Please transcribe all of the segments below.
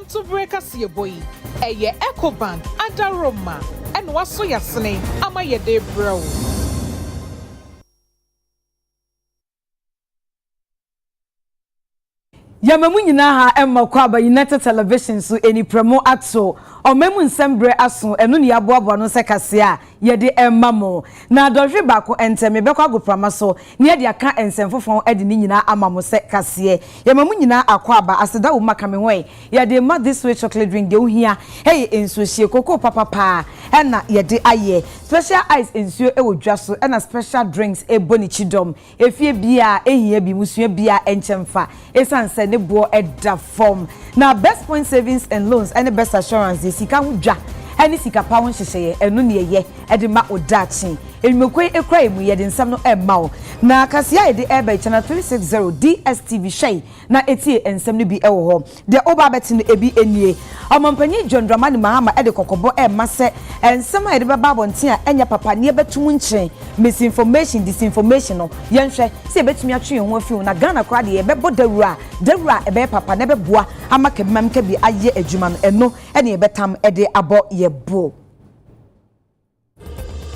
to break us your boy. Eye Echo Band under Roma and waso yasne ama ye de bro. Yamamu nyina ha emma kwaba United Television so eni promo acto omemu nsembre aso enu ne yaboabo no sekase a ye de emma mo na dohwe bako enteme bekwa goprama so ne de aka ensemfofon ede ni nyina ama mo sekase yamamu nyina akwaba aseda wo makame hwen ye de ma this way chocolate drink de ohia hey enso hie koko papa ena ye de aye special ice ensuo e wodwaso ena special drinks e boni chidom efie bia ehia bi musua bia enchemfa esanse ne bo edda form na best point savings and loans and best assurance sika hudwa ani sika pa won hyehye enu ne ye ede ma odachi enwekwe ekra emu ye de nsam no emma na kasia ye de eba channel 360 DSTV shay na etie ensam no bi ewo ho de oba beti no ebi enie omampanyi John Dramani Mahama ede kokobo emma se ensam a ye de baba bonten a enya papa ne betum nchen misinformation disinformation no yenhwe se betumi atwe ho afi na Ghana kra de ye bebo dawura ebe papa ne beboa amaka bimam ka bi aye adwuma no eno ene ye betam ede abo ye bo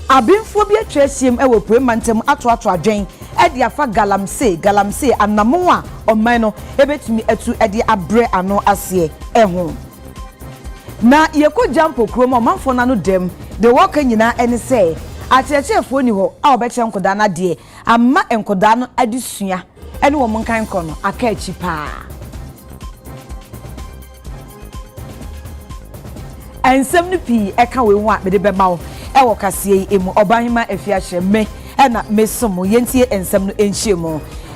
abinfo bi atwasiem ewo premantem ato adwen ede afa galamse anamo a oman no ebetumi atu ede abre ano ase eho na yeko jampo kromo manfo na no dem de woka nyina ene se akyechefo ni ho a obeche nkoda na de amma enkoda no adesua ene wo monkan ko no aka achi pa ensem no pi eka we hu a bede bema wo ewo kasie emu obahima afiahye me ena mesomo yentie ensem no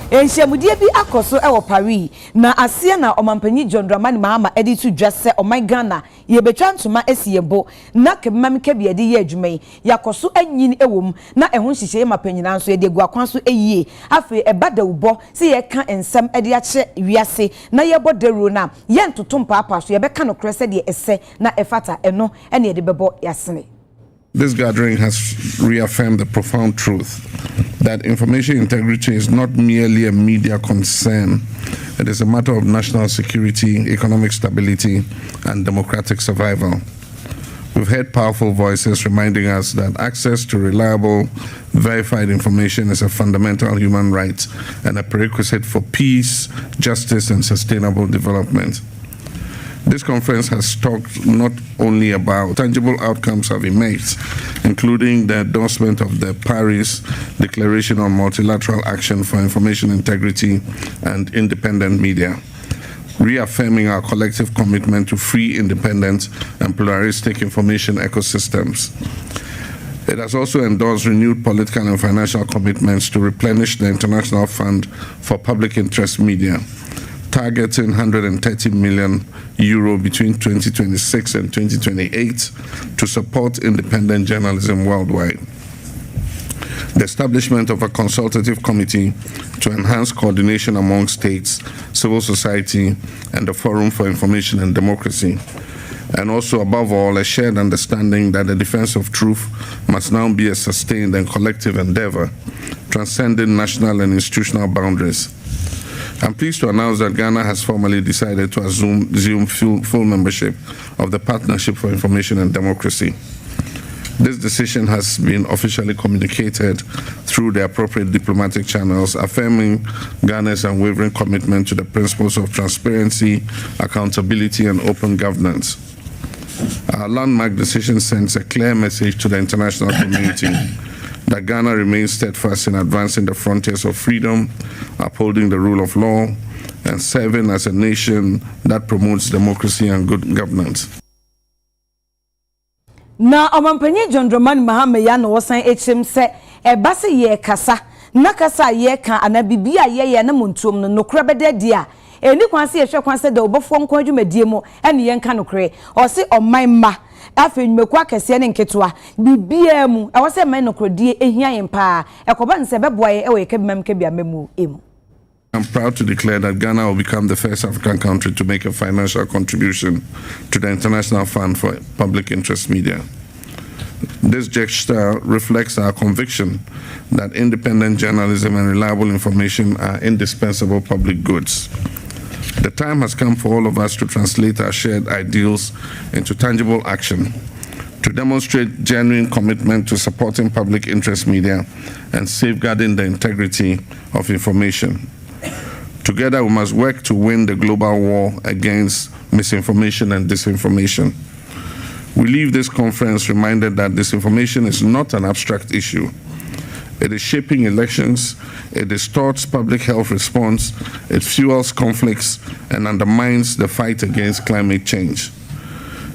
enhyemu die bi akoso ewo Paris na ase na omampanyi John Dramani Mahama edi tu dwase o my Ghana ye betwa ntoma esiebo na kemam ka bi ede ye adwuma yakoso anyin ewom na ehun hihye mapanyina nso ede guakwan so eyie afi ebada ubo se ye ka ensem ede ache wiase na ye bodero na ye ntoto mpapa so ye beka no krese de ese na efata eno ene ede bebo yasene. This gathering has reaffirmed the profound truth that information integrity is not merely a media concern. It is a matter of national security, economic stability, and democratic survival. We've heard powerful voices reminding us that access to reliable, verified information is a fundamental human right and a prerequisite for peace, justice, and sustainable development. This conference has talked not only about tangible outcomes have emerged, including the endorsement of the Paris Declaration on Multilateral Action for Information Integrity and Independent Media, reaffirming our collective commitment to free, independent, and pluralistic information ecosystems. It has also endorsed renewed political and financial commitments to replenish the International Fund for Public Interest Media, targeting 130 million euro between 2026 and 2028 to support independent journalism worldwide. The establishment of a consultative committee to enhance coordination among states, civil society, and the Forum for Information and Democracy. And also, above all, a shared understanding that the defense of truth must now be a sustained and collective endeavor, transcending national and institutional boundaries. I'm pleased to announce that Ghana has formally decided to assume full membership of the Partnership for Information and Democracy. This decision has been officially communicated through the appropriate diplomatic channels, affirming Ghana's unwavering commitment to the principles of transparency, accountability, and open governance. Our landmark decision sends a clear message to the international community that Ghana remains steadfast in advancing the frontiers of freedom, upholding the rule of law, and serving as a nation that promotes democracy and good governance. Na omampanyi John Dramani Mahama ya no wosan echem se ebase ye kasa na kasa ye ka anabibia ye na montuom no nokra bede dia eni kwanse ye hwe kwanse de obofo nko adwumadie mu ene ye nka nokre o se oman ma afenwekwa kese ne nketoa bibia mu e wo se man nokrodie ehia yen pa ekoba nse beboa ye e we kebimam kebia memu emu. I'm proud to declare that Ghana will become the first African country to make a financial contribution to the International Fund for Public Interest Media. This gesture reflects our conviction that independent journalism and reliable information are indispensable public goods. The time has come for all of us to translate our shared ideals into tangible action, to demonstrate genuine commitment to supporting public interest media and safeguarding the integrity of information. Together, we must work to win the global war against misinformation and disinformation. We leave this conference reminded that disinformation is not an abstract issue. It is shaping elections, it distorts public health response, it fuels conflicts, and undermines the fight against climate change.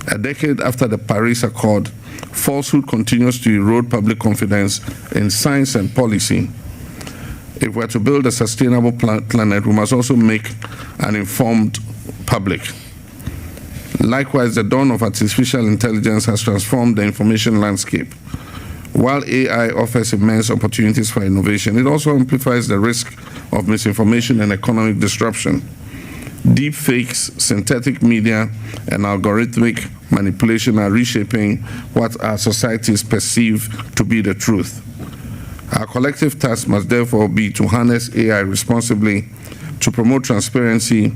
A decade after the Paris Accord, falsehood continues to erode public confidence in science and policy. If we're to build a sustainable planet, we must also make an informed public. Likewise, the dawn of artificial intelligence has transformed the information landscape. While AI offers immense opportunities for innovation, it also amplifies the risk of misinformation and economic disruption. Deep fakes, synthetic media, and algorithmic manipulation are reshaping what our societies perceive to be the truth. Our collective task must therefore be to harness AI responsibly, to promote transparency,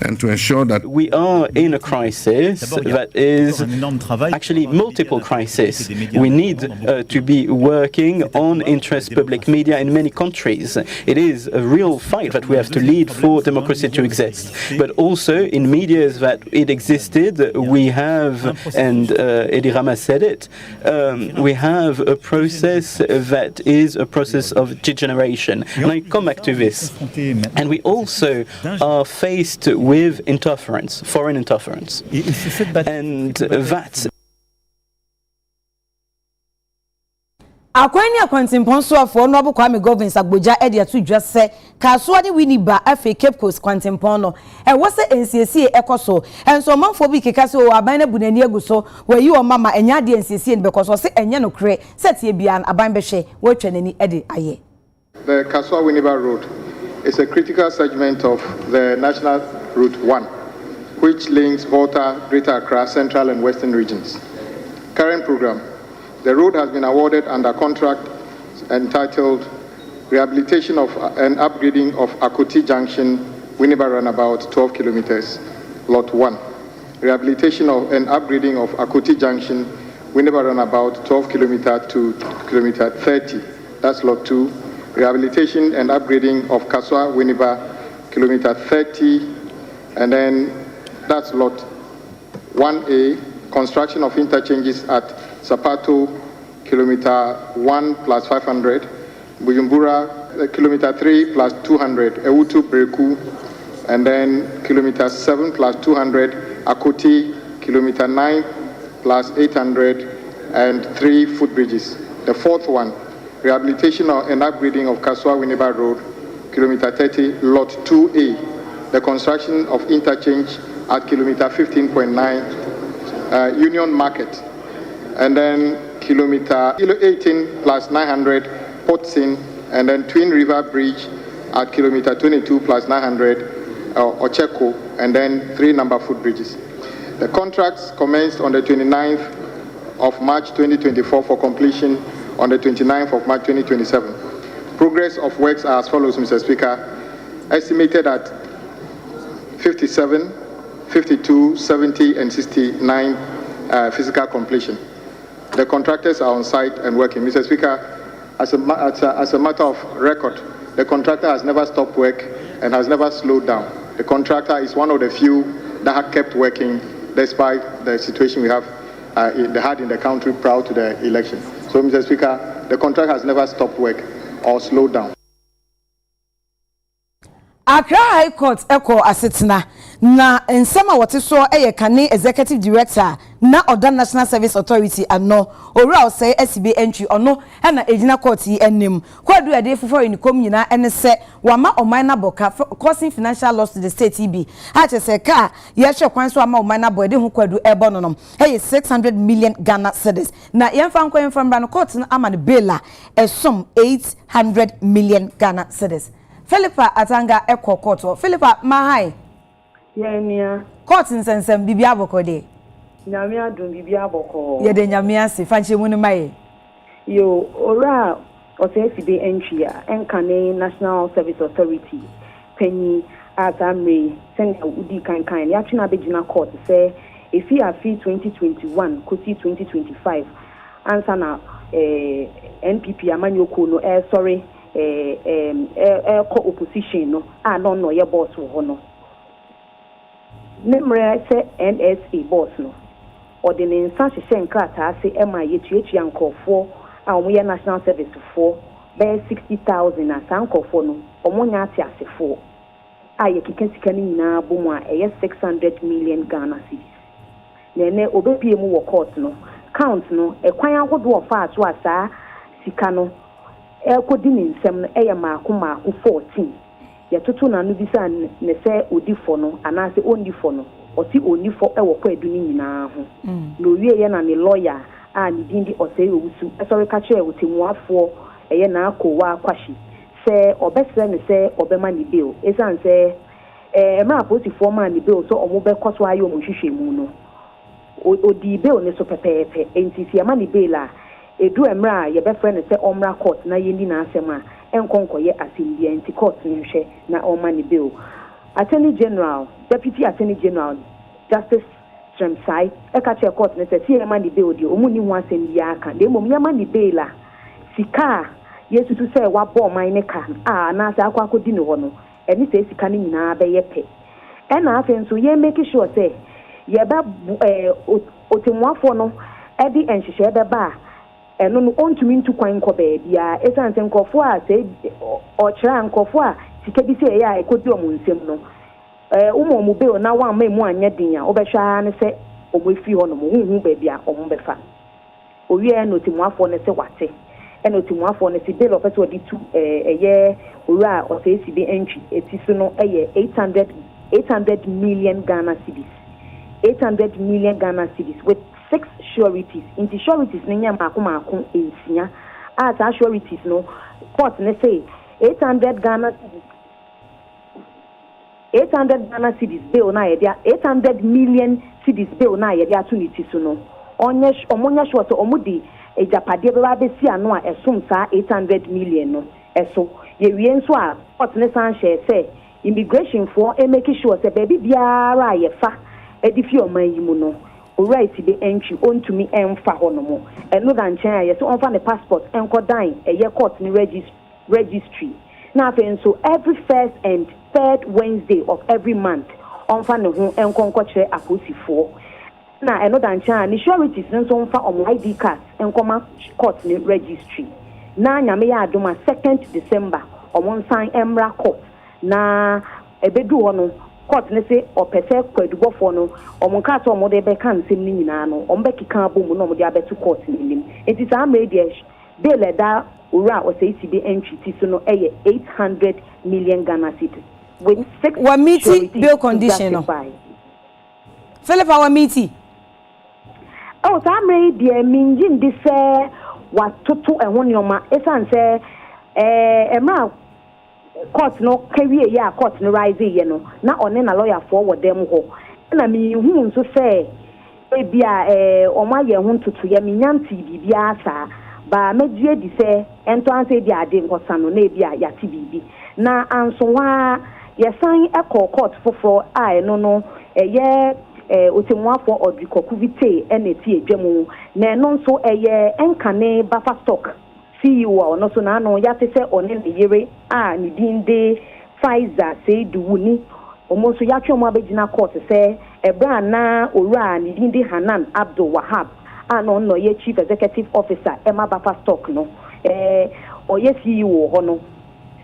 and to ensure that we are in a crisis that is actually multiple crises. We need to be working on interest public media in many countries. It is a real fight that we have to lead for democracy to exist. But also in media that it existed, we have, and Edi Rama said it, we have a process that is a process of degeneration. And I come back to this. And we also are faced with interference, foreign interference. And that's Akwani akwantimponso afo no abukwa me governance agboja e de to dwa se kaso ade winiba afa Cape Coast kwantimpon no e wo se NCC ekoso enso manfo bi keka se o aban na bunani aguso wayi o mama enya de NCC ne bekoso se enye no kre setie bia aban behwe wo twanani e de aye. The Kaswa Winneba Road is a critical segment of the National Route 1, which links Volta, Greater Accra, Central and Western regions. Current program. The road has been awarded under contract entitled Rehabilitation of and Upgrading of Akoti Junction, Winneba Runabout, 12 kilometers, Lot 1. Rehabilitation of and upgrading of Akoti Junction, Winneba Runabout, 12 kilometer to kilometer 30. That's Lot 2. Rehabilitation and upgrading of Kaswa Winneba, kilometer 30, and then that's Lot 1A, construction of interchanges at Sapato, kilometer 1 plus 500, Bujumbura, kilometer 3 plus 200, Ewutu Breku, and then kilometer 7 plus 200, Akoti, kilometer 9 plus 800, and 3 footbridges. The fourth one, rehabilitation and upgrading of Kaswa Winneba Road, kilometer 30, Lot 2A, the construction of interchange at kilometer 15.9, Union Market, and then kilometer 18 plus 900, Potsin, and then Twin River Bridge at kilometer 22 plus 900, Ocheko, and then 3 number footbridges. The contracts commenced on the 29th of March 2024 for completion on the 29th of March 2027. Progress of works are as follows, Mr. Speaker. Estimated at 57, 52, 70, and 69 physical completion. The contractors are on site and working. Mr. Speaker, as a matter of record, the contractor has never stopped work and has never slowed down. The contractor is one of the few that have kept working despite the situation we have in the country prior to the election. So, Mr. Speaker, the contract has never stopped work or slowed down. Accra High Court Echo Asetina na nsema wote so kane executive director na Oda National Service Authority ano owura say SB entry ono na ejina court yi anim kwadu ade foforo enikom nyina ene se wama oman na boka causing financial loss to the state EB ha che se ka ye hwe kwan so ama oman na bo ade hu kwadu ebo no 600 million Ghana cedis na yemfa nkwa yemfa mbra no court na ama ne bail esom 800 million Ghana cedis. Philippa Atanga Eko Koto. Philippa Mahai. Yemia. Court nsensem bibia aboko de. Nyamia dun bibia aboko. Ye de nyamia se fanche mu ne mai. Yo ora OCSB entry a Enkane National Service Authority. Penny as amre send udi kan ya tuna begina court say if you are fee 2021 kosi 2025 answer na NPP amanyoko no sorry opposition no no ye boss wo no nemre say NSA boss no or the nsa hye nkrata say ema yetuetu yankofo a omo national service for be 60,000 na sankofo no omo nya ati asefo a ye kika sika ni nyina bomu a 600 million Ghana cedis nene obepie mu wo court no count no ekwan agodo of fa ato asa sika no ekodi ni nsem no maako 14 ye toto na no bisa ne se odifo no anase onifo no oti onifo ewo kwa edu ni nyina ho no wie ye na ne lawyer a ni dindi osei owusu sorry ka che otimuafo eye na akowa kwashi se obesere ne se obema ni bill esan se ma posifo ma ni bill so omo be koso ayo mo hwehwemu no odi bill ne so pepepe entisi ama ni bill a edu emra ye be friend se omra court na yendi na asema enkonkoye asindi enti court ni hwe na oma ni bill Attorney General Deputy Attorney General Justice Tremsai ekache court ne se si ema ni bill di omu ni ho asem ya aka de mom yama ni bill a sika yesu tu se wa bo man ne ka na sa akwa akodi ne ho no eni se sika ni nyina be ye pe e na afen so ye make sure say ye ba otemuafo no e di enhihye be ba eno no ontumi ntu kwan ko be bia esan se nkofo a se o kira nkofo a sika bi se ya ekodi omu nsem no umo be na wa ma mu anya din a obehwa ne se omofi ho no mo hu be bia omo befa owie no otemuafo ne se wate eno timuafo ne si bill of person di tu eye ora o se si bi entry etisu no eye 800 million Ghana cedis 800 million Ghana cedis with 6 sureties into sureties ne nya maako ensia as sureties no court ne say 800 Ghana cedis bill na ye dia 800 million cedis bill na ye dia tu ni tisu no omonya short omudi ejapade beba besi ano a esom sa 800 million no eso ye wie nso a court ne san share say immigration for make sure say baby biara ye fa edifi oman yi mu no o right be entry ontumi emfa ho no mo eno dan chen a ye so onfa ne passport enko dan eye court ni registry na afen so every first and third Wednesday of every month onfa ne ho enko kire aposifo na eno dan chan ni sureties nso mfa omo ID card enkoma court ni registry na nyame ya adoma 2nd December omo nsan emra court na ebedu ho no court ne se opese kwadubofo no omo ka to omo de be kan nsem ni nyina no omo be kika abomu no omo de abetu court ni nim enti sa media bill da ura o say ti be entry ti so no 800 million Ghana cedis with 6 wa meeting bill condition no Philip our meeting oh samre die minjin de se watoto ehwo nyoma esan se emra court no kawie ya court no rise ye no na one na lawyer for wo dem ho na mi hu nso se ebia omaye hu ntutu ya mi nyanti bibia asa ba medue di se ento anse di ade nkosa no na ebia ya ti bibi na anso wa ye san ekọ court foforo a eno no eye otemuafo odrikoku vite eneti edwemu na eno nso eye enkane buffer stock CEO ono so na no ya tese one ne yere a ni dinde Pfizer say duwuni omo so ya twemo abegina court se ebra na owura ni dinde Hanan Abdul Wahab ano no ye chief executive officer Emma buffer stock no oye CEO hono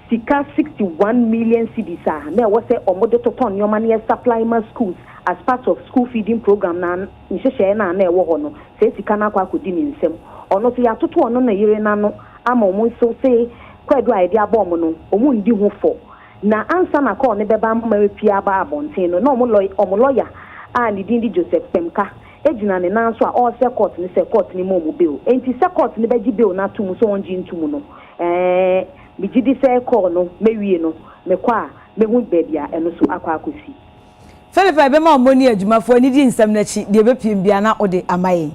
sika 61 million cedis na we say omodo to ton nyoma na supply ma schools as part of school feeding program na nhehye na ewo ho no se sika na kwa kodi ni nsem ono so ya toto ono na yire na no ama omo so se kwadu aide abom no omo ndi ho fo na ansa na call ne beba ma pia ba abonten no na omo lawyer a ni dindi Joseph Pemka ejina ne nanso a all se court ni mo bill enti se court ne beji bill na tum so onji ntum no bigidi se call no mewie no mekwa mehu bebia eno so akwa akosi Philip ebe ma omoni adwumafo ani di nsem na chi de bepiem bia na ode amaye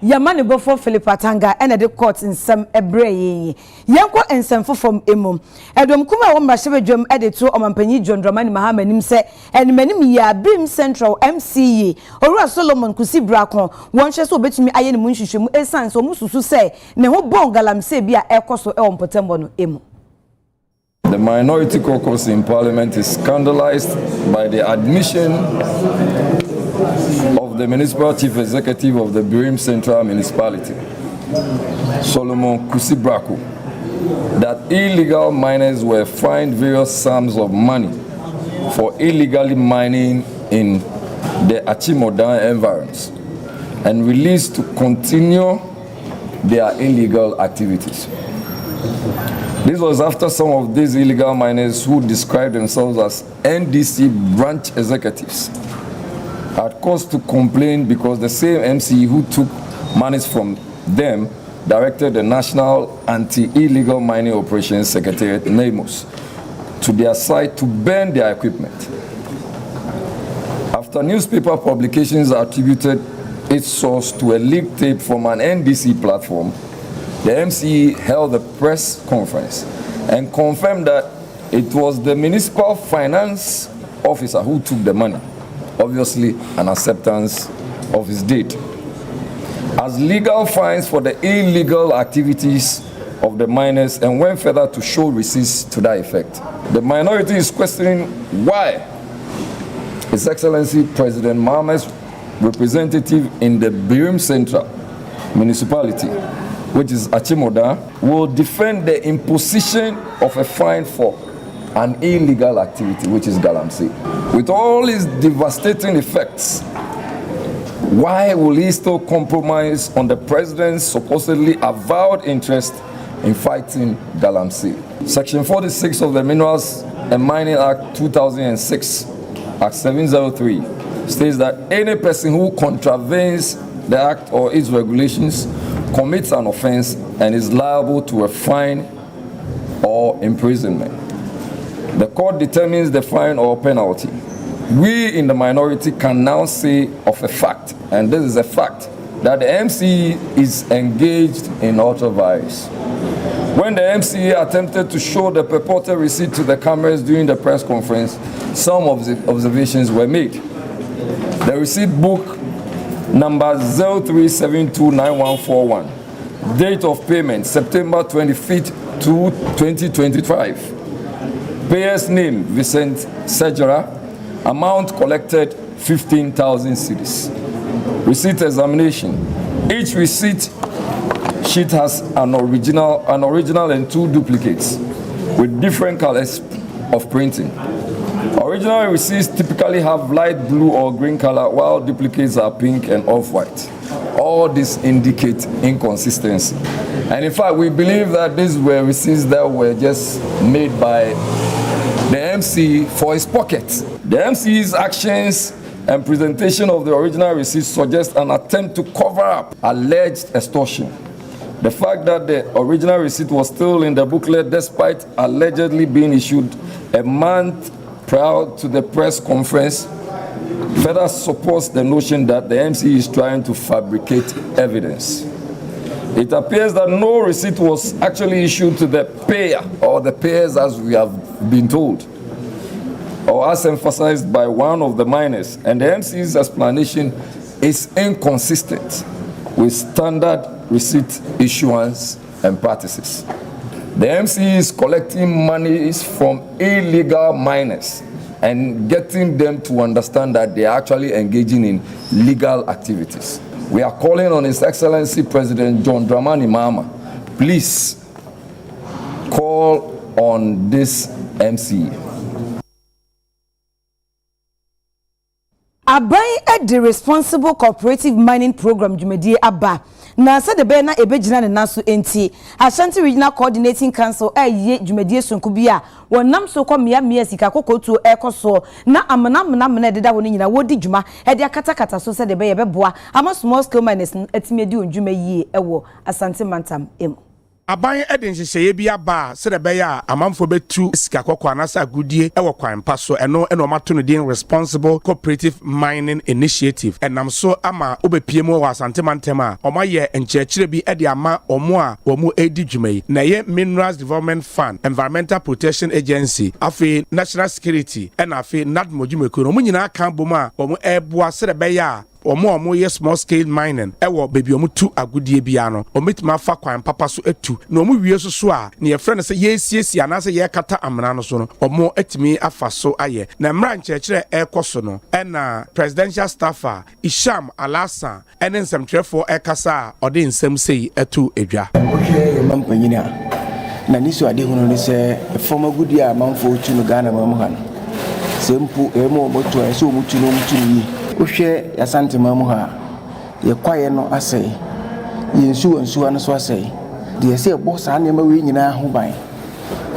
Yamani before Philip Atanga and the court in some ebre yanko and some from emum edom kuma won ba shebedwam editor omampanyi John Dramani Mahama nim se and many ya Brim Central MCA Owura Solomon Kusi Brakon won hwe so betumi aye ne munhwehwemu esan so mususu se ne ho bon galamse bia ekoso e won potembo no emu. The minority caucus in parliament is scandalized by the admission of the municipal chief executive of the Brim Central municipality, Solomon Kusi Brakon, that illegal miners were fined various sums of money for illegally mining in the Achimodan environs and released to continue their illegal activities. This was after some of these illegal miners who described themselves as NDC branch executives had cause to complain because the same MC who took monies from them directed the National Anti-Illegal Mining Operations Secretariat, NAMOS, to their site to burn their equipment. After newspaper publications attributed its source to a leaked tape from an NDC platform, the MC held a press conference and confirmed that it was the municipal finance officer who took the money, obviously an acceptance of his deed, as legal fines for the illegal activities of the miners, and went further to show receipts to that effect. The minority is questioning why His Excellency President Mahama's representative in the Brim Central municipality, which is Achimoda, will defend the imposition of a fine for an illegal activity, which is galamsey. With all its devastating effects, why will he still compromise on the president's supposedly avowed interest in fighting galamsey? Section 46 of the Minerals and Mining Act 2006, Act 703, states that any person who contravenes the act or its regulations commits an offense and is liable to a fine or imprisonment. The court determines the fine or penalty. We in the minority can now say of a fact, and this is a fact, that the MCE is engaged in ultra-vires. When the MCA attempted to show the purported receipt to the cameras during the press conference, some of the observations were made. The receipt book number 03729141, date of payment September 25th to 2025. Payer's name Vincent Sejara, amount collected 15,000 cedis. Receipt examination. Each receipt sheet has an original and two duplicates with different colors of printing. Original receipts typically have light blue or green color, while duplicates are pink and off-white. All this indicate inconsistency. And in fact, we believe that these were receipts that were just made by the MC for his pocket. The MC's actions and presentation of the original receipts suggest an attempt to cover up alleged extortion. The fact that the original receipt was still in the booklet despite allegedly being issued a month prior to the press conference further supports the notion that the MC is trying to fabricate evidence. It appears that no receipt was actually issued to the payer or the payers, as we have been told, or as emphasized by one of the miners, and the MC's explanation is inconsistent with standard receipt issuance and practices. The MC is collecting monies from illegal miners and getting them to understand that they are actually engaging in legal activities. We are calling on His Excellency President John Dramani Mahama, please call on this MC. Abai at the Responsible Cooperative Mining Program Jumedi Abba. Na said the Bena Ebejina and Nasu NT. Ashanti Regional Coordinating Council ye Jumedi Sunkubia. One nam so come Mia Sikako to Ecoso. Na Amanam Deda Winina Wodi Juma. Edia Katakata so said the Bay Beboa. Amos small scale miners at Medu Jume ye ewo Asante Mantam emo. aban edin hyehyɛ bi aba sɛ be ya amanfo betu sika kokko anasa agudie ɛwɔ kwan pa so ɛno ɛna ɔmato no din responsible cooperative mining initiative ɛnam so ama obepie mu wɔ asantemantam a ɔmayɛ nkyerɛkyerɛ bi ɛde ama ɔmo a ɔmo edi dwuma yi na yɛ minerals development fund environmental protection agency afi national security ɛna afi nadmojumeko ɔmo nyinaa kan bom a ɔmo ɛboa sɛ be ya omo ye small scale mining ewo baby omo tu agudie bia no ometima fa kwan papa so etu na omo wie so a na ye frɛ no sɛ ye siesie anase ye kata amena no so no omo etimi afa so aye na mra nkyerɛkyerɛ ɛkɔ so no ɛna presidential staffer Isham Alasa ɛne nsɛmtwerɛfo ɛkasa a ɔde nsɛm sei etu edwa ohwe ye mampanyina na niso ade hunu ne sɛ former agudie a manfo tu no Ghana mamu ha no sempo emo moto ɛsɛ omutu no mutu ni uhwe yasante mamu ha ye kwaye no asɛ yensu ano so asɛ de yɛsɛ ɛbɔ saa nneɛma we nyinaa ho ban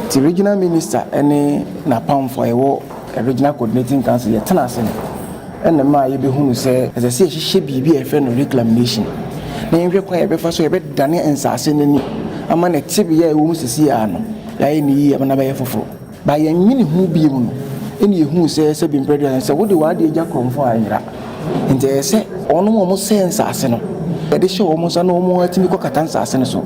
ti regional minister ɛne na pamfo ɛwɔ regional coordinating council yɛ tena ase no ɛna ma yɛbɛhunu sɛ ɛsɛ sɛ yɛhyehyɛ biribi a yɛfrɛ no reclamation na yɛhwɛ kwaye bɛfa so yɛbɛdane nsase n'ani ama na tibi yɛ ɛwɔ mu sisi ya no yɛayɛ ne yi ama na bɛyɛ foforo ba yɛnwene ho bi mu no ɛne yɛhu sɛ bimpredua sɛ wode wade agya krɔmfo a nyira nti ɛsɛ ɔno mo sɛ nsase no yɛde hyɛ wɔn nsa na wɔn atimi kɔ kata nsase no so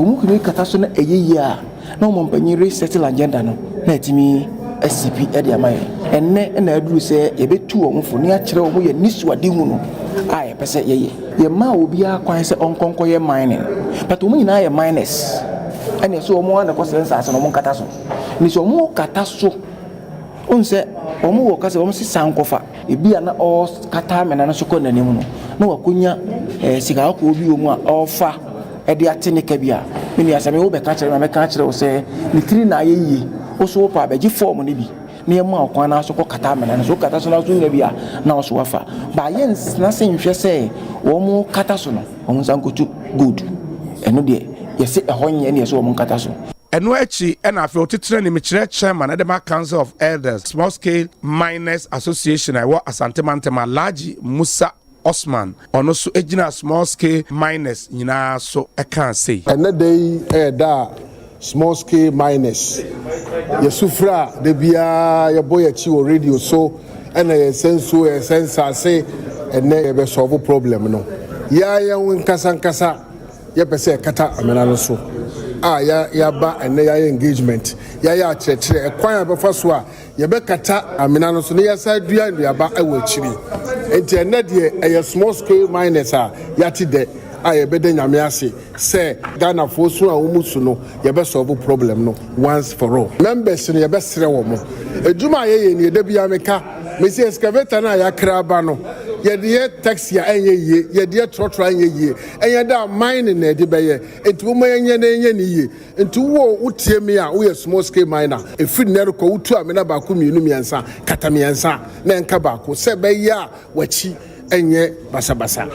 wɔn kunu kata so na ɛyɛ yi a na wɔn mpanyin resettle agenda no na atimi SCP ɛde ama yɛ ɛnɛ ɛna aduru sɛ yɛbɛtu wɔn fo ne akyerɛ wɔn yɛ nisuade hu no a yɛpɛ sɛ yɛyɛ yɛma obiara kwan sɛ ɔnkɔnkɔ yɛ mining but wɔn nyinaa yɛ miners ɛna so wɔn ana kɔ sɛ nsase no wɔn kata so ne so wɔn kata so onse omo wo kase omo sisan kofa ebia na o kata mena no sokɔ nanim no na wakonya sika akɔ obi omu a ofa e de atene ka bia me ni asame wo be ka kyerɛ me ka kyerɛ wo sɛ ni tiri na ayeye wo so pa be gi form ne bi na yɛ ma ɔkwan na sokɔ kata mena no so kata so na so nya bia na wo so wafa ba yɛ na sɛ nhwɛ sɛ wo mo kata so no omo san kotu good ɛno de yɛse ɛhɔ nyɛ ne yɛse wo mo kata so eno echi ena afi otitre ni mechire chairman Edema Council of Elders Small Scale Miners Association iwo Asantemantema Laji Musa Osman ono so ejina small scale miners nyina so eka say Midday da small scale miners yesufra de bia ye boy achi o radio so ena ye senso ye sensase ene be solve problem no ya nkasa ye pese kata amena no so ya ba ene ya engagement ya akyerɛkyerɛ ekwan abefa so a ye be kata amena no so ne ya sa dua ba ewo akyiri enti ene de eye small scale miners a ya ti de ye be de nyame ase se Ghana fo so a wo musu no ye be solve problem no once for all members no ye be sere wo mo eduma ye ne de bia meka me se excavator na ya kraba no ye taxi a enye yie ye de trotro enye yie enye da mine na de beye enti wo enye na enye ni yie enti wo utie me a wo ye small scale miner efiri ne rekɔ utu amena ba ko mienu miensa kata miensa na enka ba ko se be ya wachi enye basabasa.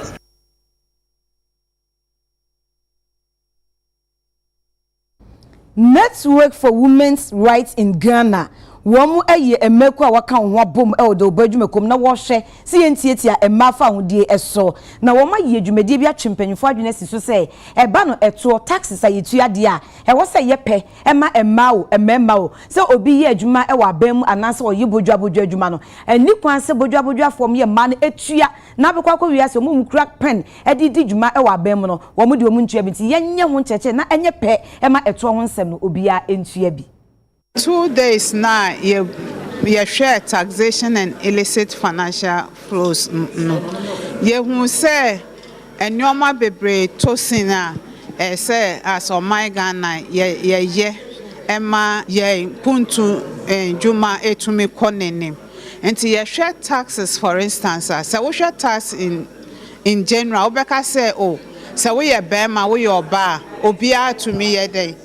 Network for Women's Rights in Ghana. Womu eye emeko a waka ho abom e odo badwumakom na wo hwe se yentietia emafa hodie eso na wo ma ye dwumadie bi atwempanyfo adwene si so se eba no eto taxes ayetua de a e wo se yepe ema emao ememao se obi ye adwuma e wa bam anase wo ye bodwa adwuma no ani kwan se bodwa fom ye ma no etua na bekwa kwa wiase mo crack pen e di dwuma e wa bam no wo mu de omu ntua bi ti yenye ho ncheche na enye pe ema eto ho nsem no obi a entua bi 2 days now, you share taxation and illicit financial flows. No, you who say, and your ma bebre tosina, say as on my Ghana, Emma, puntu, Juma, etumi konene. And you share taxes, for instance, so we share tax in general. Obeka say, oh. So we are Bema, we are bar, Obia to me a day,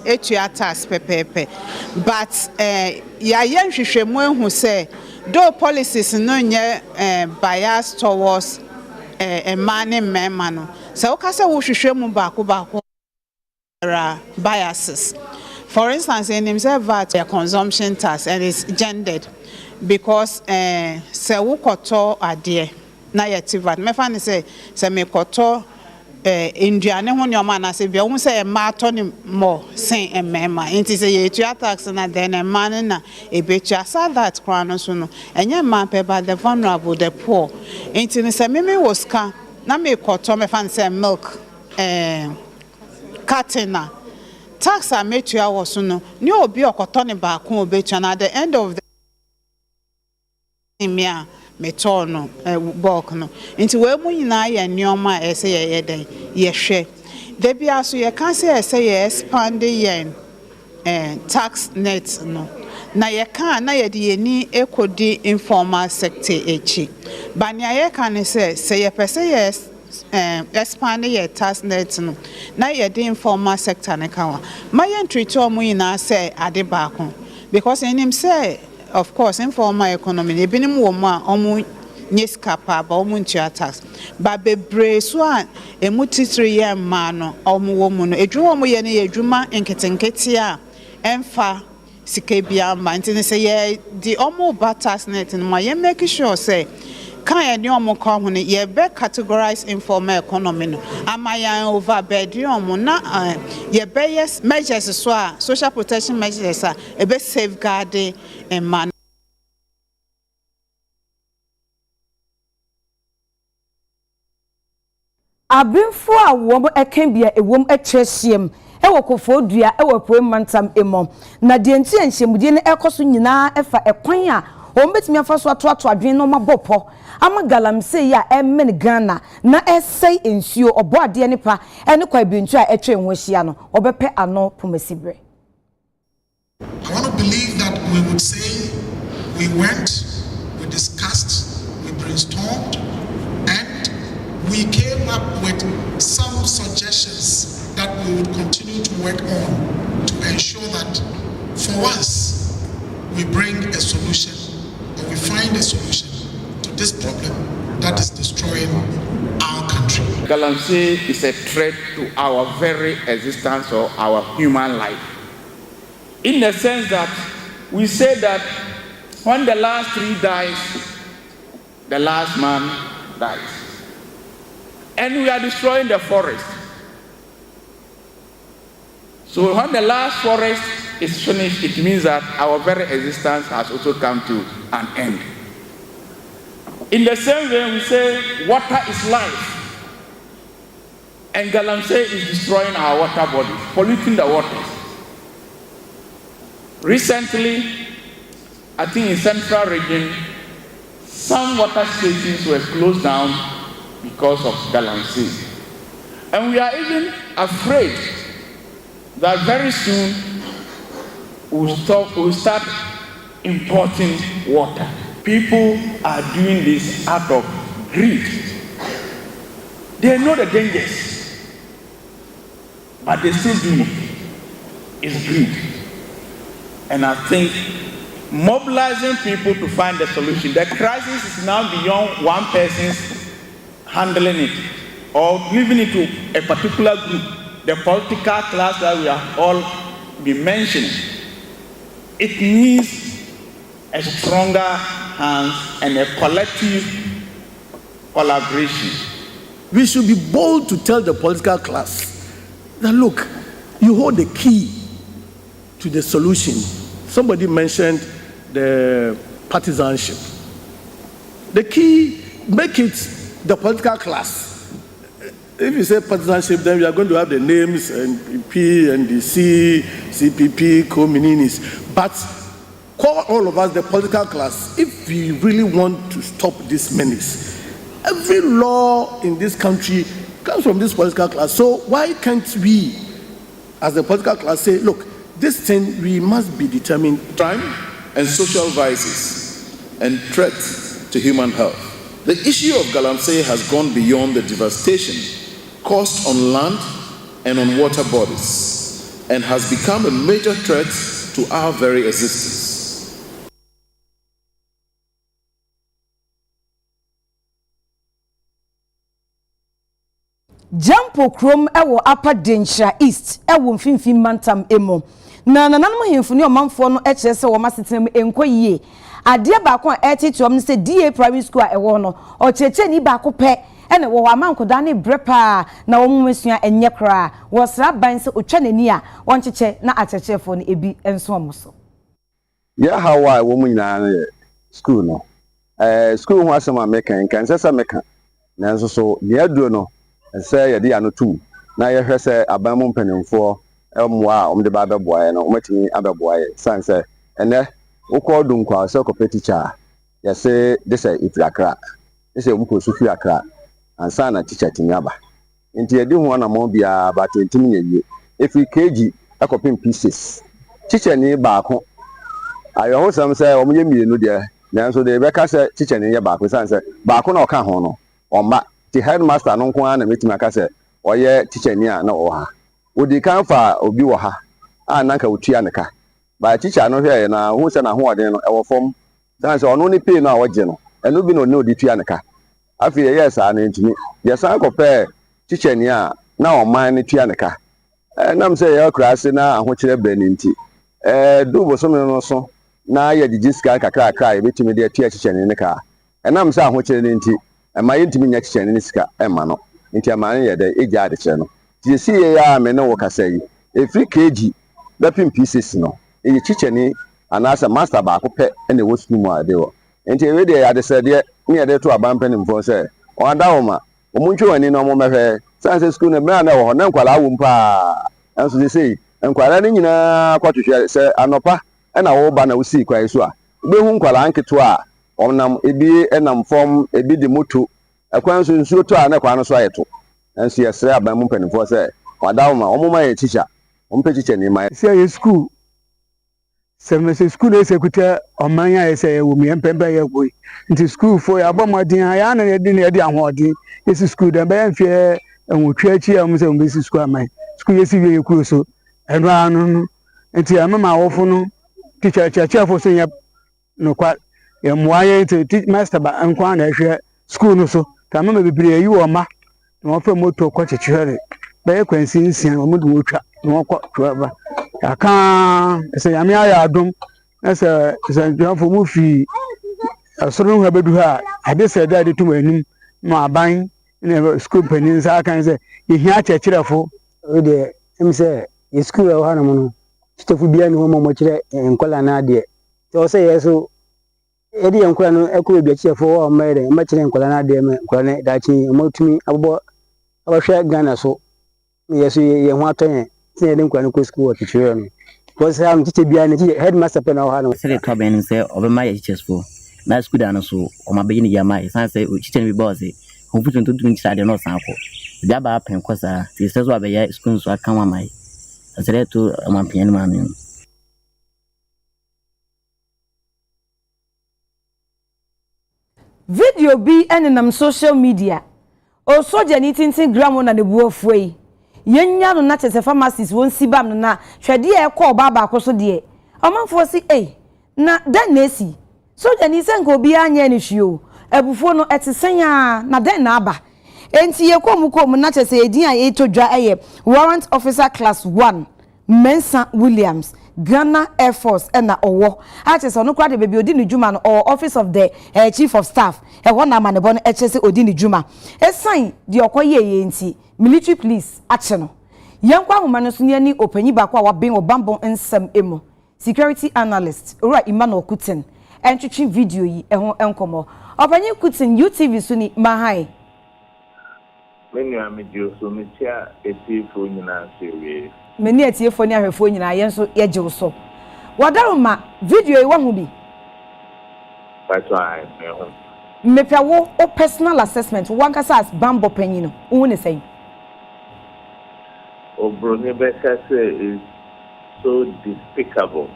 tax pepe. But ya young Shishemwe who say, though policies no bias towards a man and man. So Casa Wushemu Baku biases. For instance, in himself, VAT a consumption tax and it's gendered because Sewukoto are dear. Na yet VAT. Me fan say, me koto India ne ho nyoma na se bia wo say ma to ne more sen emema nti say ye tua tax na then e man na e betua sa that kwan no so no enye man pe ba the vulnerable the poor nti ne say me was ka na me koto me fan say milk katina tax a metua wo so no ne obi okoto ne ba ko obetua na at the end of the mia metono bulk no nti we mu nyina ye nneoma ese ye den ye hwe da bia so ye kan say ese ye expand yen tax net no na ye kan na ye de yeni ekodi informal sector echi ba ne ye kan say ye pese ye expand ye tax net no na ye de informal sector ne kan wa ma ye treat omo nyina say ade ba ko because enim say of course informal economy ebinim wo mu a omu nyeska pa ba omu ntua tax ba bebre so a emu titiri ye ma no omu wo mu no edwuma omu ye ne edwuma enketenkete a emfa sika bia ma ntine say ye di omu ba tax net no ma ye make sure say kan ye ne omu ko ho ne ye be categorize informal economy no ama ya over bed omu na ye be yes measures so a social protection measures a e be safeguarding and man abinfo a wo eken bia ewom ekyerehiem ewo kofo dua ewo poe mantam emom na de enti enhyemudie ne ekoso nyina efa ekwan a o mbetimi afa so ato adwen no mabopo ama galamse ya emen Ghana na esei ensuo obo ade ne pa ene kwa bintu a etwe enwo hia no obepe ano pomasibre. I want to believe that we would say we went, we discussed, we brainstormed, and we came up with some suggestions that we would continue to work on to ensure that for once we bring a solution or we find a solution to this problem that is destroying our country. Galamsey is a threat to our very existence or our human life. In the sense that we say that when the last tree dies, the last man dies. And we are destroying the forest. So when the last forest is finished, it means that our very existence has also come to an end. In the same way, we say water is life. And Galamsey is destroying our water bodies, polluting the waters. Recently, I think in central region, some water stations were closed down because of Galamsey. And we are even afraid that very soon we'll start importing water. People are doing this out of greed. They know the dangers, but they still do it. It's greed. And I think mobilizing people to find the solution. The crisis is now beyond one person's handling it or leaving it to a particular group, the political class that we have all been mentioning. It needs a stronger hands and a collective collaboration. We should be bold to tell the political class that, look, you hold the key to the solution. Somebody mentioned the partisanship. The key, make it the political class. If you say partisanship, then we are going to have the names and P and the C, CPP, co-mininis. But call all of us the political class if we really want to stop this menace. Every law in this country comes from this political class. So why can't we, as the political class, say, look, this thing we must be determined. Crime and social vices and threats to human health. The issue of Galamsey has gone beyond the devastation caused on land and on water bodies and has become a major threat to our very existence. Jampo krom ewo Upper Densha East ewo mfimfim mantam emo na nananum hemfu ne omanfo no ekire se wo masetem enkoyie ade ba ko a etituom ne se DA primary school a ewo no o cheche ni ba ko pe ene wo amankoda ne brepa na wo mumesua enye kra wo sra ban se otwa nani a woncheche na achechefo no ebi enso omoso ya hawa wo munyina school no school ho asema mekan kan sesa mekan nanso so ne aduro no se ye de ano tu na ye hwese aban mu mpanimfo emwa omde ba beboaye no omatimi abeboaye sanse ene ukọ dunkwa se ko teacher ya se dese ifrakra dese umko su fiakra ansa na teacher timiaba nti ye di ho na mo bia ba tentimi nyewie efi kg akopim pieces teacher ni baako ayo ho sam se omo ye mienu de nanso de be ka se teacher ni ye baako sanse baako na oka ho no omba ti headmaster no nko na metima ka se oye teacher ni a na oha odi kan fa obi wo ha a nanka otua ne ka ba teacher no hwe na hu se na ho ode no e wo fom sanse ono ni pay no a woje no eno bi no ne odi tua ne ka afi ye yes a na ntimi ye san ko pe teacher ni a na o man ni tua ne ka nam se ye kura se na ahokyere brani nti do bo so me no so na ye digiska kakra kakra ye betimi de tua teacher ni ne ka nam se ahokyere ni nti ma ye ntimi nya teacher ni sika ma no nti ama ye de eja de kire no ti si ye ya me ne wo kasa yi efri kg bepim pieces no e teacher ni anasa master ba ko pe na wo school mu ade wo nti e we de ya de se de ni ye de to abampa ni mfo se o da wo ma o mu ntwe wani no mo mehwe sanse school na bra na wo na nkwala wo mpa anso de sei nkwala ni nyina kwatwehwe se anopa na wo ba na wo si kwai so a behu nkwala anketo a onam ebi enam form ebi de moto akwan so nsuo to a na kwa no so ayeto anso yesre aban mu mpanimfo se wadawo ma omo ma ye teacher ompe teacher ni ma se ye school se school e sekuta omanya ye se wo mi empembe ye boy nti school fo ya bomodin ya na ye di ahodin ye school dem be mfie enwotwa chi am se mbe school aman school ye si ye kuro so eno anu nti amama wofo no teacher fo so ye no kwa ye moaye nti master ba nkwa na hwe school no so ta mama bibire yi wo ma no fa moto kwa chechere be kwansi nsia mo de wotwa no kwa twaba aka se yame aya adom se nduafo mu fi asoro hu abedu ha ade se da de tum anim ma aban na school panin sa kan se ye hia chechirefo o de em se ye school o ha no no chitefu bia ni ho mo kire enkola na ade to se yeso edi enkola no ekọ bia chefo o mere ma kire enkola na ade me enkola na dachi mo tumi abobo abahwe Ghana so yeso ye ho aton tin de enkola no ko school o kire no ko se am tite bia ni headmaster pe na o ha no se de to ben se obema ye teachers fo na school da no so o ma be ni ya mai san se teacher bi boss ho futu to tun chade no san ko bia ba pen ko sa ti se so abeya school so aka wa mai asere to amampian ma mi video bi enenam social media o soja ni tintin gram na ne buofuei yenya no na chese pharmacist won sibam no na hwede e ko baba akoso de omanfo si na den na esi soja ni senka obi anya ni hwio ebufuo no etesenya na den na aba enti ye komukom na chese edin a etodwa eye warrant officer class 1 Mensa Williams Ghana Air Force na owo achese no kwade bebi odi ni juma no or office of the chief of staff e wona ma ne bo no echese odi ni juma esan de okoye ye enti military police ache no yankwa homa no so ne ni opanyi ba kwa waben obambon nsam emo security analyst ora Emmanuel Kutin entwetwe video yi ehon enkomo opanyi Kutin UTV so ni mahai menu amedio so metia etifo nyina sewe meni etiefo ni ahwefo nyina yenso yeje so wadaroma video yi wahu bi that's why meho mepawo o personal assessment wankasa as bambo panyi no wo ne say Obroni Bekase is so despicable.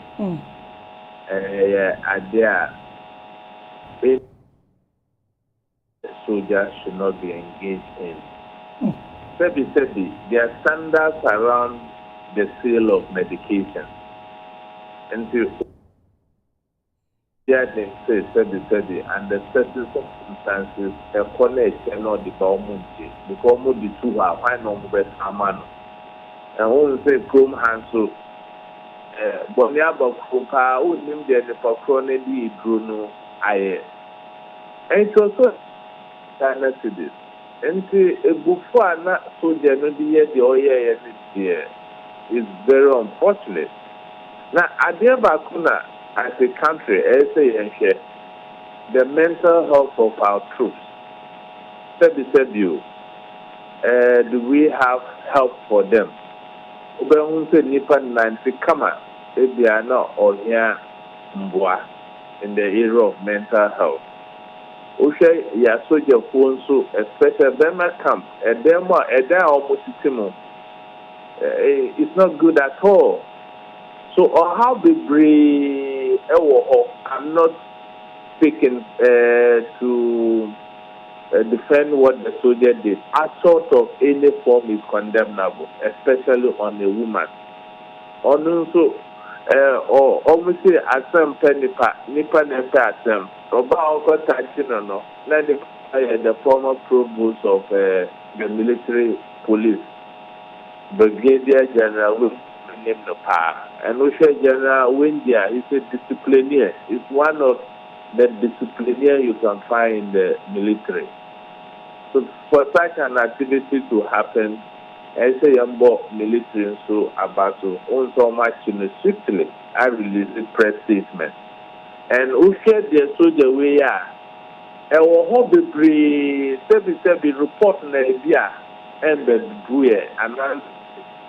Idea soldiers should not be engaged in. Said there are standards around the sale of medication. And to under certain circumstances, a college cannot devour Munchi because Mudi two are why no best Amano. And who say Chrome Hanso Boniaba Kupa, who named the Pocronedy Bruno Aye. And it's also to this. nti ebufu ana soldier no di ye the oye ye is very unfortunate. Now, adeɛ baako na as a country, the mental health of our troops. Do we have help for them? Ubehun se nipa 90 kama ebiana or here mbwa in the area of mental health. Ushe ya soldier so especially Burma camp, it's not good at all. So how be I'm not speaking to defend what the soldier did. Assault of any form is condemnable, especially on a woman. Also, almost asem nipa nepa asem. Oba oko Taxation no. Let the former provost of the military police, Brigadier General and Osha General Windia, he's a disciplinaire. He's one of the disciplinaire you can find in the military. So for such an activity to happen, I say Yambo military so about to own so much swiftly, I release a press statement. And Osha the soldier we are. I will hope the report in the and the buoy and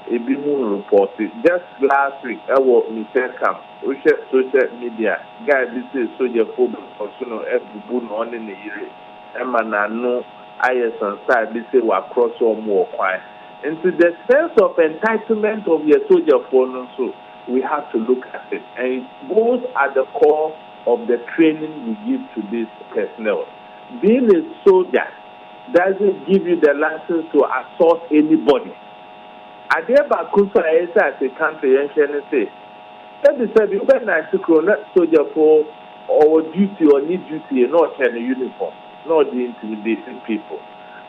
Ebimu reported just last week. I was Mr. Camp, which social media guy. This is soldier phobia for Suno Ebu on in the year. Emana no IS on side. This is what cross or more quiet. Into the sense of entitlement of your soldier phone, so we have to look at it, and it goes at the core of the training we give to this personnel. Being a soldier doesn't give you the license to assault anybody. Adeba Kusa as a country and say, let me say, you better not soldier for or duty or need duty and not have a uniform, not the intimidating people.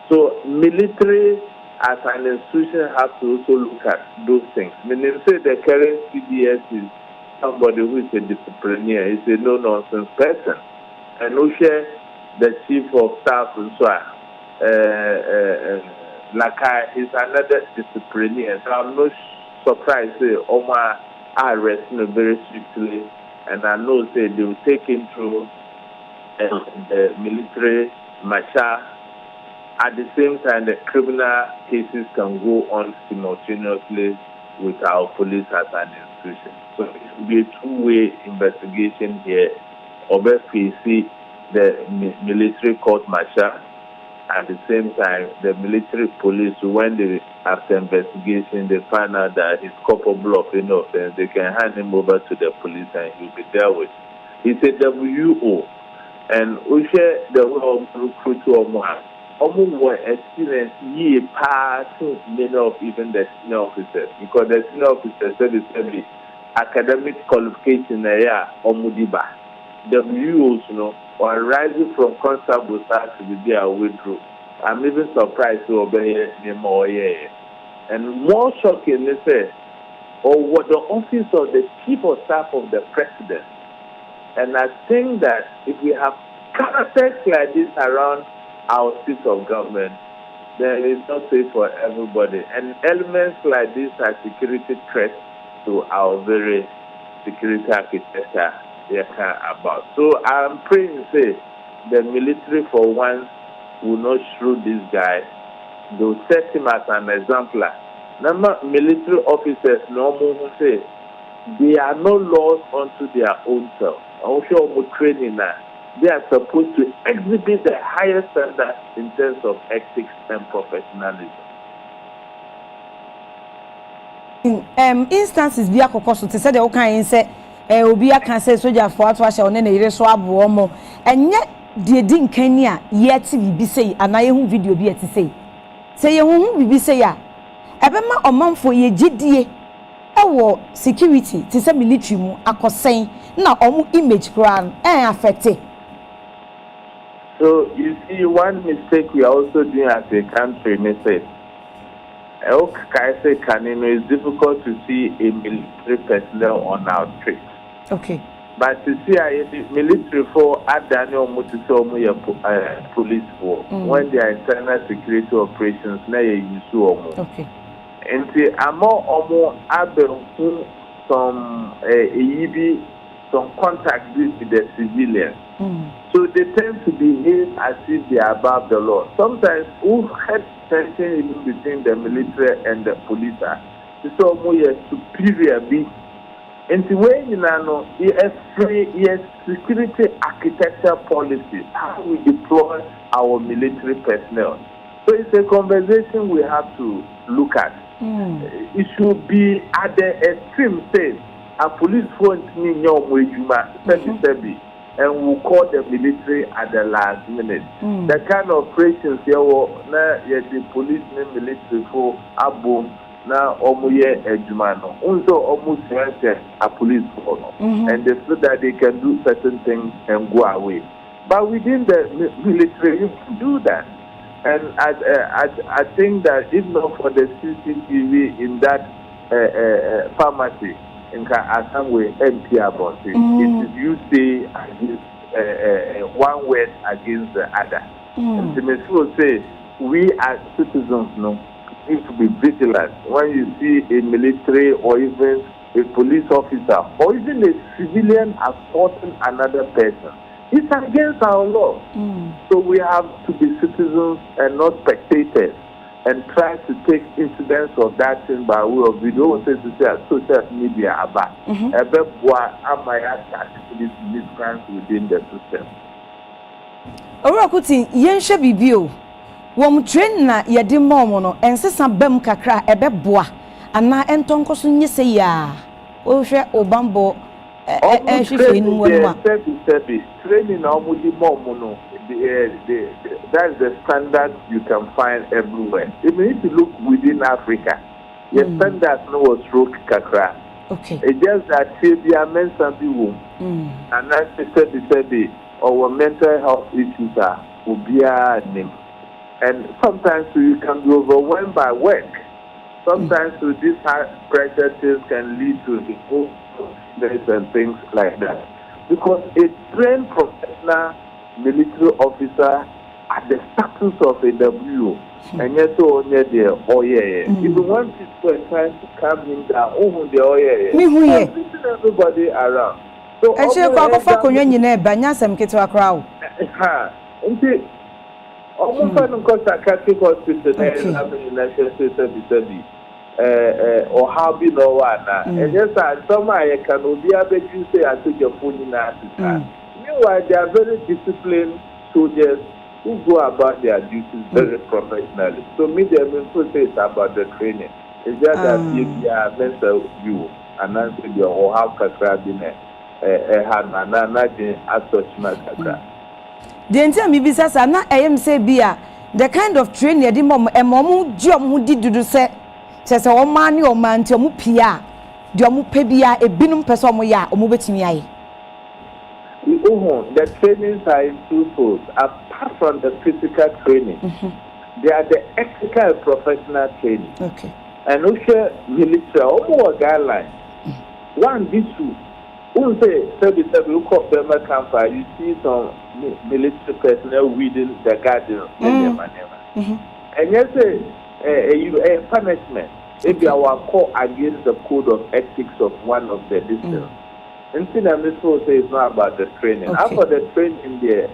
So, military as an institution has to also look at those things. Meaning, say the current CDS is somebody who is a disciplinaire, is a no nonsense person, and Osha, the chief of staff, and so on. Laka is another disciplinaire, so I'm not surprised say Omar are arresting very strictly, and I know say they will take him through the military marshal. At the same time, the criminal cases can go on simultaneously with our police as an institution. So it will be a two-way investigation here. Obviously, the military court martial. At the same time, the military police, when they, after investigation, they find out that he's culpable of any offense, they can hand him over to the police and he'll be dealt with. He's a WO. And we share the way of recruit more experience ye passing many of even the senior officers. Because the senior officers said it's academic qualification Omudiba. WOs, or rising from constable start to be there withdrew. I'm even surprised to obey more. And more shocking, they say, what the office of the chief of staff of the president. And I think that if we have characters like this around our seat of government, then it's not safe for everybody. And elements like this are security threats to our very security architecture. About. So I'm praying to say the military for once will not shrew this guy. They'll set him as an exemplar. Number military officers normally say they are no laws unto their own self. Also, training they are supposed to exhibit the highest standards in terms of ethics and professionalism. Instances be akokoso to say the okay say obi aka say soldier for ato ahye one na ire so abo mo enye de di nkani a ye ti bibi sei ana ye hu video bi ati sei say ye hu bibi sei a ebema omanfo ye gidie ewo security ti say military mu akosen na omu image crown affected. So you see, one mistake we are also doing as a country, mistake. It's difficult to see a military personnel on our streets. Okay. But to see military for Daniel Mutusomu police for when they are internal security operations, na use okay. And see, Omo Abel some some contact with the civilians. So they tend to behave as if they are above the law. Sometimes who had tension even between the military and the police are so superior be. And the way you know, yes, security architecture policies, how we deploy our military personnel. So it's a conversation we have to look at. It should be at the extreme stage. A police won't mean your and we'll call the military at the last minute. The kind of operations here, the police and military for a boom. Now, Omuye Ejumano. Also, almost a police force, and they feel that they can do certain things and go away. But within the military, you can do that. And I think that if not for the CCTV in that pharmacy, in some way, empty about it. It is you say against one word against the other. And the Messiah say, we as citizens, need to be vigilant when you see a military or even a police officer or even a civilian assaulting another person. It's against our law. So we have to be citizens and not spectators and try to take incidents of that thing by way of video. Social media about these crimes within the system. Orakuti yenshe bibio. Wom train na yedi mom no ensesa bam kakra ebeboa ana entonko so nyese ya o hwe obambo hwehwe nu wonwa training na omudi mom no that's the standard you can find everywhere. Even if you look within Africa, the standard no was stroke kakra. Okay. It just that Sabia mensa bi wom and that's our mental health issues are obia name. And sometimes you can be overwhelmed by work. Sometimes these high pressure things can lead to the and things like that. Because a trained professional military officer at the status of a W, and yet so on even when people are trying to calm him down, everybody around. So almost psychiatric hospital or how be no one. And yes, some I can be able to say I took your phone in meanwhile, they are very disciplined soldiers who go about their duties very professionally. So me, they say it's about the training. It's just that if you are mental view and answer your or how kakra been a hand and nothing as such matter. The entire Mibisa na say bia the kind of training the mom emom ji om di dudu se o man ni o man ti om pia di om pe bia ebinum pese om ya om betimi aye. The trainings are in two folds. Apart from the physical training, they are the ethical and professional training. Okay. And also military or guidelines. One, this two. Who say, you call them a camper, you see some military personnel within the garden. And yes, a punishment. If you are caught against the code of ethics of one of the districts. And see, I'm say it's not about the training. Okay. After the training there,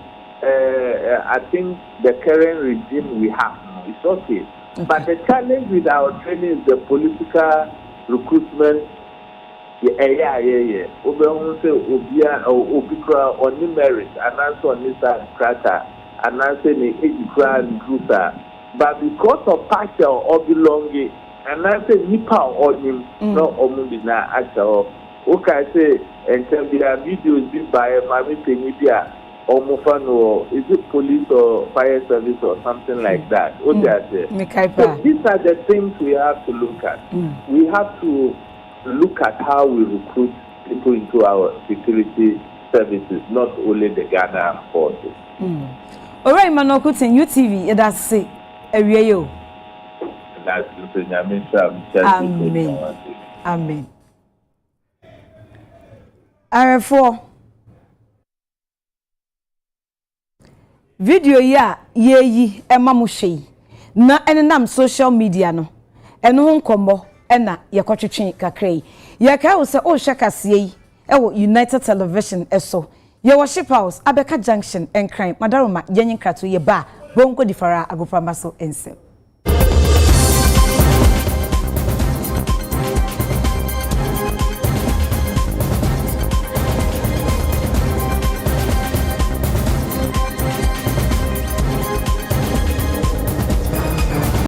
I think the current regime we have is okay. But the challenge with our training is the political recruitment. Yeah. Say Obia or Obikra on the merit, and answer on this strata, and answer the Ejikra group. But because of partial or belonging, and answer Nipa on him, no Omundina actual. Okay, say, and tell me a videos being by a Mami Penibia or Mufano, is it police or fire service or something like that? So these are the things we have to look at. We have to look at how we recruit people into our security services, not only the Ghana forces. All right, Manokutin, UTV, that's say, Ariyo. That's the Amen. Amen. R4. video ya yeyi ema mo hwe na enenam social media no eno ho nkombo ena yekotwetwe kakrai yeka wo se o hwe kase yi ewo United Television eso ye worship house Abeka Junction enkran madaroma yenyin krato ye ba bonko difara agoframba so ensem